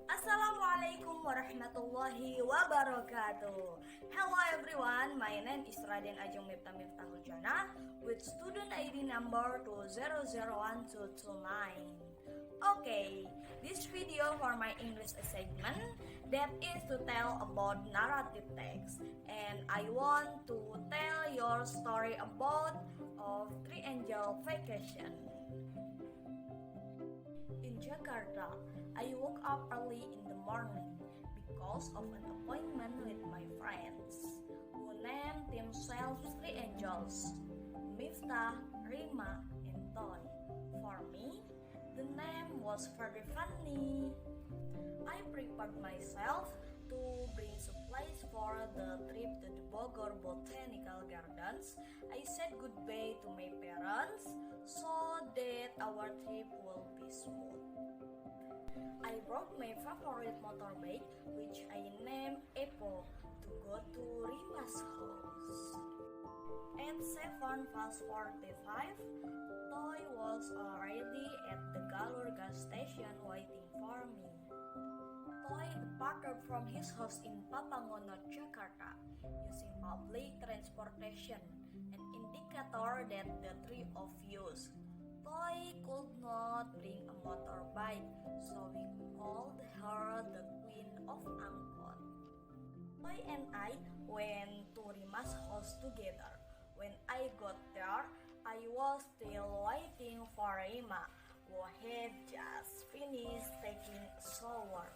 Assalamualaikum warahmatullahi wabarakatuh. Hello everyone, my name is Raden Ajeng Mifta with student ID number 2001229. Okay, this video for my English assignment that is to tell about narrative text, and I want to tell your story about of Three Angel Vacation. In Jakarta, I woke up early in the morning because of an appointment with my friends who named themselves Three Angels, Mifta, Rima, and Thoy. For me, the name was very funny. I prepared myself to bring supplies for the trip to the Bogor Botanical Gardens. I said goodbye to my parents so that our trip will be smooth. I brought my favorite motorbike, which I named Epo, to go to Rima's house. At 7:45, Thoy was already at the Bogor Station waiting for me. Thoy departed from his house in Papangono, Jakarta, using public transportation, an indicator that the three of us. Thoy could not bring a motorbike, so we called her the Queen of Angkot. Thoy and I went to Rima's house together. When I got there, I was still waiting for Rima, who had just finished taking a shower.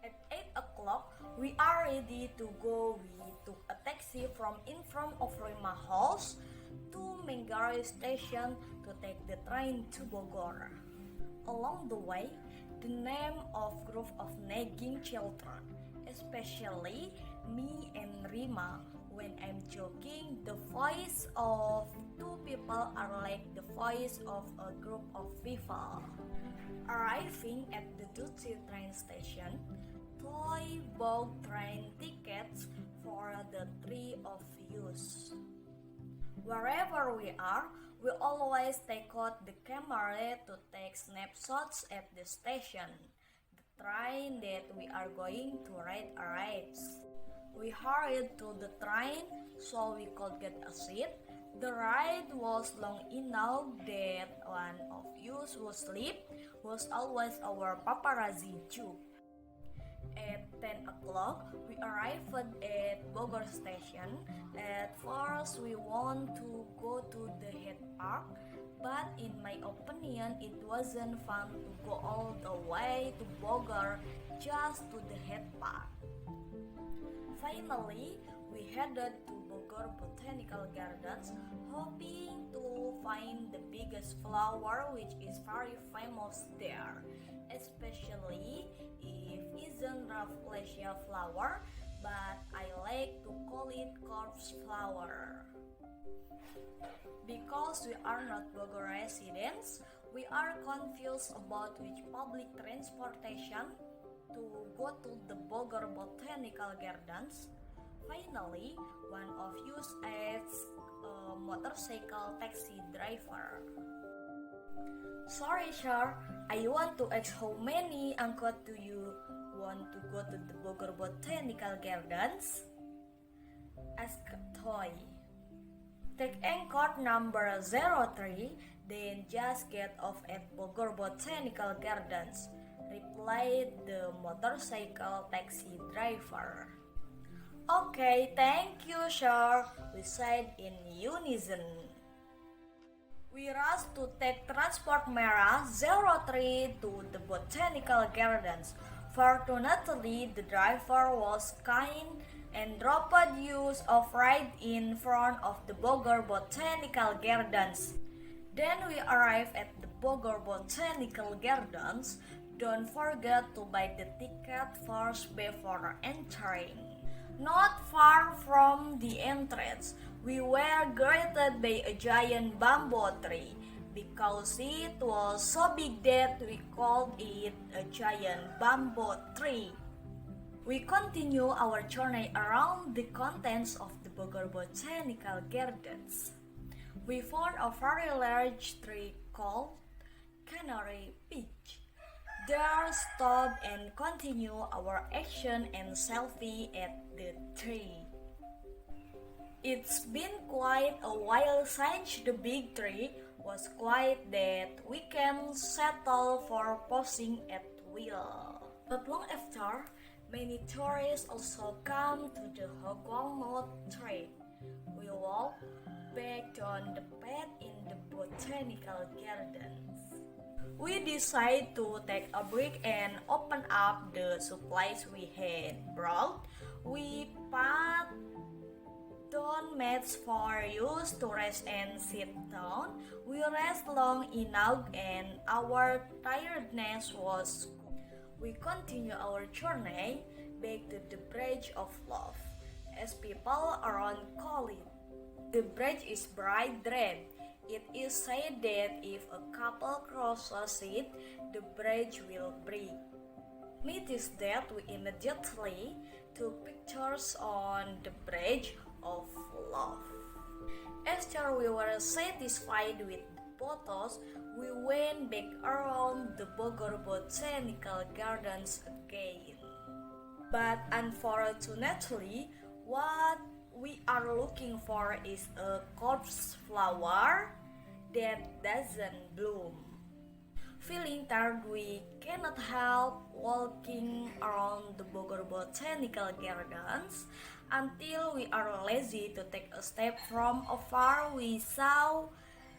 At 8 o'clock, we are ready to go. We took a taxi from in front of Rima's house to Manggarai Station to take the train to Bogor. Along the way, the name of group of nagging children, especially me and Rima. When I'm joking, the voice of two people are like the voice of a group of people. Arriving at the Duty train station, Thoy bought train tickets for the three of us. Wherever we are, we always take out the camera to take snapshots at the station. The train that we are going to ride arrives. We hurried to the train so we could get a seat. The ride was long enough that one of us who sleep was always our paparazzi too. At 10 o'clock, we arrived at Bogor Station. At first, we want to go to the head park, but in my opinion, it wasn't fun to go all the way to Bogor just to the head park. Finally, we headed to Bogor Botanical Gardens, hoping to find the biggest flower which is very famous there, especially if isn't rafflesia flower, but I like to call it corpse flower. Because we are not Bogor residents, we are confused about which public transportation to go to the Bogor Botanical Gardens. Finally, one of us asked a motorcycle taxi driver. Sorry sir, I want to ask how many angkot do you want to go to the Bogor Botanical Gardens? Asked Thoy. Take angkot number 03, then just get off at Bogor Botanical Gardens, replied the motorcycle taxi driver. Okay, thank you sir, we said in unison. We rushed to take transport merah 03 to the Botanical Gardens. Fortunately, the driver was kind and dropped us off right in front of the Bogor Botanical Gardens. Then we arrived at the Bogor Botanical Gardens. Don't forget to buy the ticket first before entering. Not far from the entrance, we were greeted by a giant bamboo tree. Because it was so big that we called it a giant bamboo tree. We continue our journey around the contents of the Bogor Botanical Gardens. We found a very large tree called Canary Peach. There, stop and continue our action and selfie at the tree. It's been quite a while since the big tree was quiet that we can settle for posing at will. But long after, many tourists also come to the Hogwarts tree. We walk back on the path in the Botanical Gardens. We decide to take a break and open up the supplies we had brought. We pat down mats for use to rest and sit down. We rest long enough and our tiredness was gone. We continue our journey back to the Bridge of Love, as people around call it. The bridge is bright red. It is said that if a couple crosses it, the bridge will break. Myth is that we immediately took pictures on the Bridge of Love. After we were satisfied with the photos, we went back around the Bogor Botanical Gardens again. But unfortunately, what we are looking for is a corpse flower that doesn't bloom. Feeling tired, we cannot help walking around the Bogor Botanical Gardens until we are lazy to take a step. From afar, we saw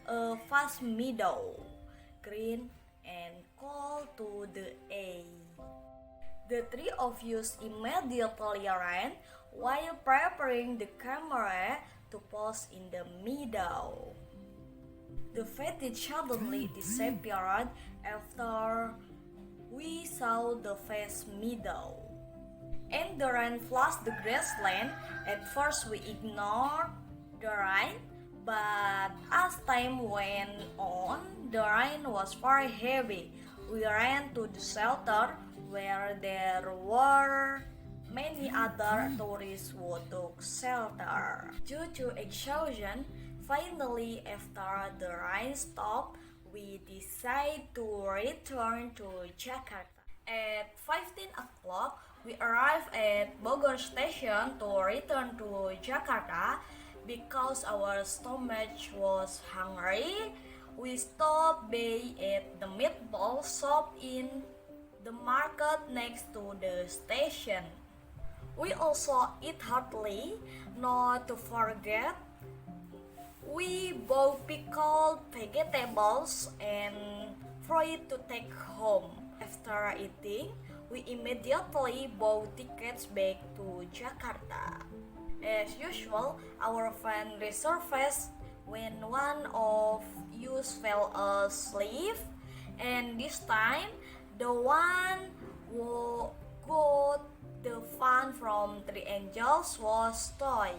a vast meadow, green and cold to the eye. The three of us immediately ran while preparing the camera to pose in the meadow. The fetish suddenly disappeared after we saw the vast meadow, and the rain flushed the grassland. At first we ignored the rain, but as time went on, the rain was very heavy. We ran to the shelter where there were many other tourists who took shelter. Due to exhaustion, finally after the rain stopped, we decided to return to Jakarta. At 15 o'clock, we arrived at Bogor Station to return to Jakarta. Because our stomach was hungry, we stopped by at the meatball shop in the market next to the station. We also eat heartily, not to forget. We bought pickled vegetables and fruit to take home. After eating, we immediately bought tickets back to Jakarta. As usual, our van resurfaced when one of us fell asleep, and this time the one who got the fun from Three Angels was Thoy,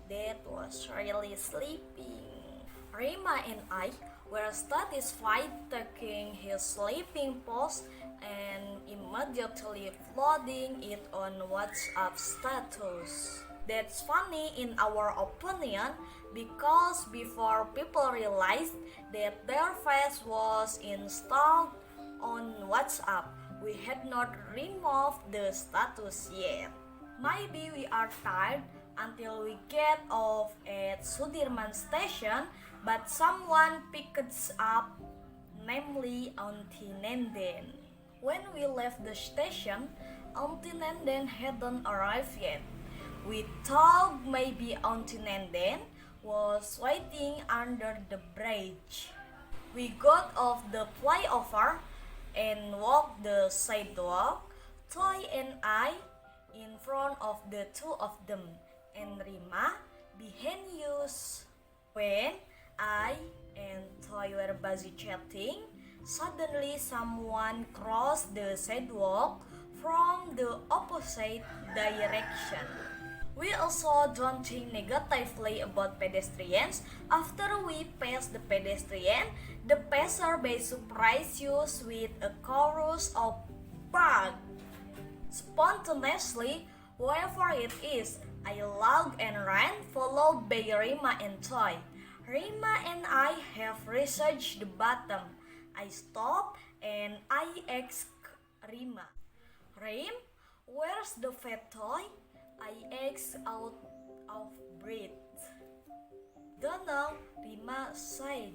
that was really sleeping. Rima and I were satisfied taking his sleeping pose and immediately flooding it on WhatsApp status. That's funny in our opinion because before people realized that their face was installed on WhatsApp, we had not removed the status yet. Maybe we are tired until we get off at Sudirman Station, but someone picked us up, namely Auntie Nenden. When we left the station, Auntie Nenden hadn't arrived yet. We thought maybe Auntie Nenden was waiting under the bridge. We got off the flyover and walked the sidewalk, Thoy and I in front of the two of them, and Rima behind us. When I and Thoy were busy chatting, suddenly someone crossed the sidewalk from the opposite direction. We also don't think negatively about pedestrians. After we pass the pedestrian, the passerby surprised us with a chorus of bark. Spontaneously, wherever it is, I laughed and ran, followed by Rima and Thoy. Rima and I have reached the bottom. I stopped and I asked Rima. Rim, where's the fat toy? I asked out of breath. Don't know, Rima said.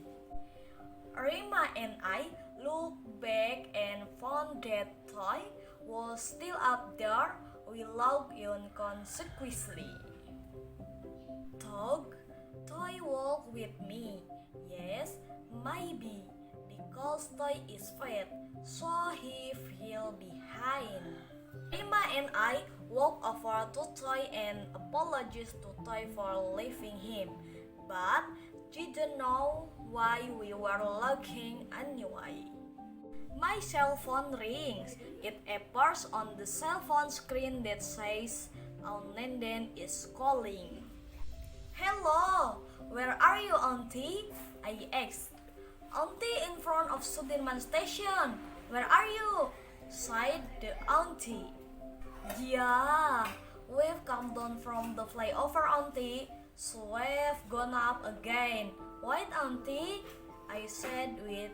Rima and I looked back and found that toy was still up there. We logged in consequently. Toy walk with me. Yes, maybe, because Toy is fat, so he fell behind. Emma and I walked over to Toy and apologized to Toy for leaving him, but didn't know why we were looking anyway. My cell phone rings. It appears on the cell phone screen that says, Nenden is calling. Hello, where are you, Auntie? I asked. Auntie in front of Sudirman Station. Where are you? Sighed the auntie. Yeah, we've come down from the flyover, Auntie, so we've gone up again. Wait, Auntie, I said with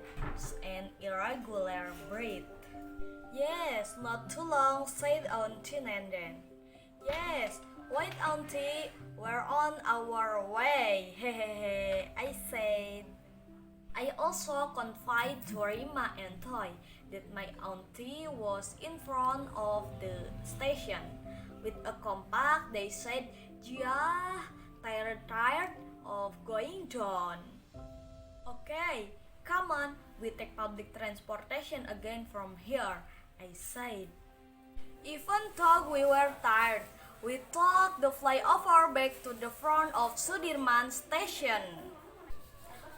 an irregular breath. Yes, not too long, said Auntie Nenden. Yes, wait, Auntie, we're on our way. Hehehe, I said. I also confided to Rima and Thoy that my auntie was in front of the station. With a compact, they said, yeah, tired of going down. Okay, come on, we take public transportation again from here, I said. Even though we were tired, we took the flyover back to the front of Sudirman Station.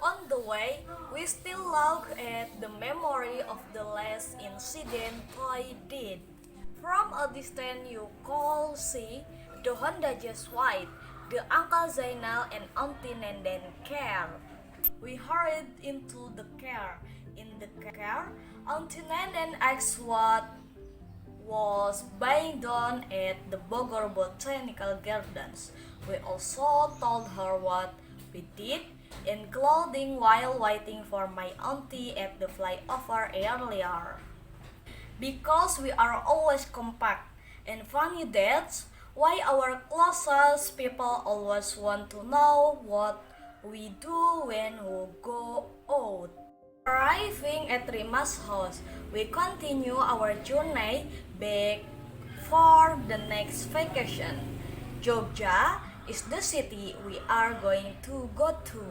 On the way, we still look at the memory of the last incident Toy did. From a distance you could see the Honda Jazz White, the Uncle Zainal and Auntie Nenden car. We hurried into the car. In the car, Auntie Nenden asked what was being done at the Bogor Botanical Gardens. We also told her what we did, including while waiting for my auntie at the flyover earlier. Because we are always compact and funny, that's why our closest people always want to know what we do when we go out. Arriving at Rima's house, we continue our journey back for the next vacation. Jogja is the city we are going to go to.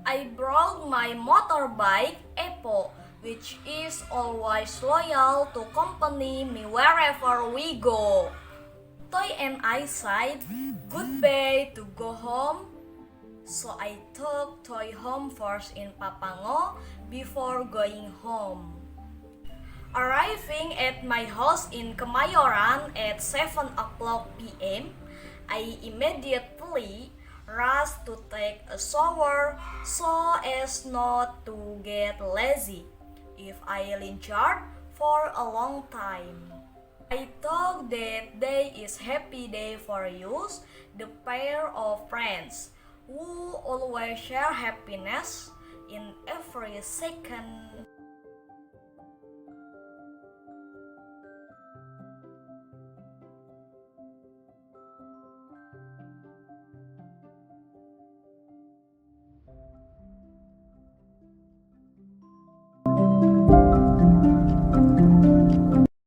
I brought my motorbike, Epo, which is always loyal to accompany me wherever we go. Toy and I said goodbye to go home, so I took Toy home first in Papango before going home. Arriving at my house in Kemayoran at 7 o'clock p.m., I immediately rushed to take a shower so as not to get lazy if I lingered for a long time. I thought that day is happy day for us, the pair of friends who always share happiness in every second.